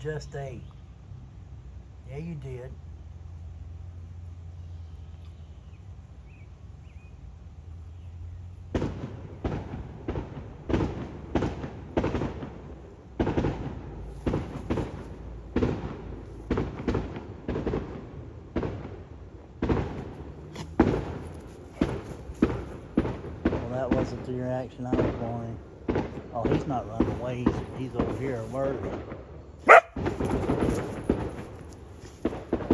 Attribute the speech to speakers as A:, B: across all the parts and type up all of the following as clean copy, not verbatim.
A: just ate. Yeah, you did. Well, that wasn't the reaction I was wanting. Oh, he's not running away. He's over here alerting.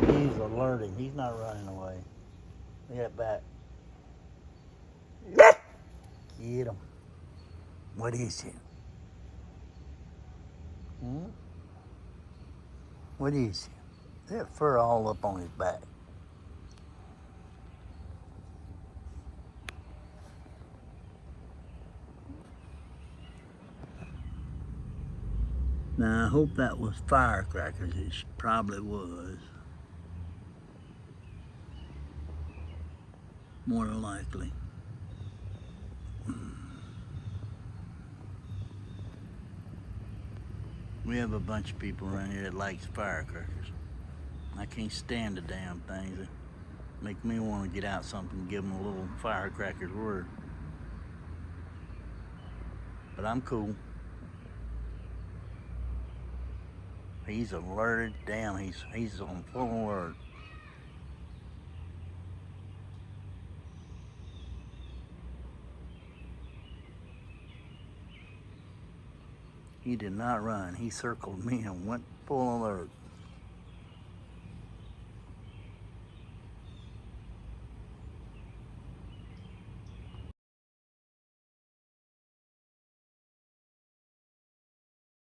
A: He's alerting. He's not running away. Look at that back. Get him. What is it? Hmm? What is it? That fur all up on his back. Now, I hope that was firecrackers. It probably was. More than likely. We have a bunch of people around here that likes firecrackers. I can't stand the damn things. They make me want to get out something and give them a little firecrackers word. But I'm cool. He's alerted. Damn, he's on full alert. He did not run. He circled me and went full alert.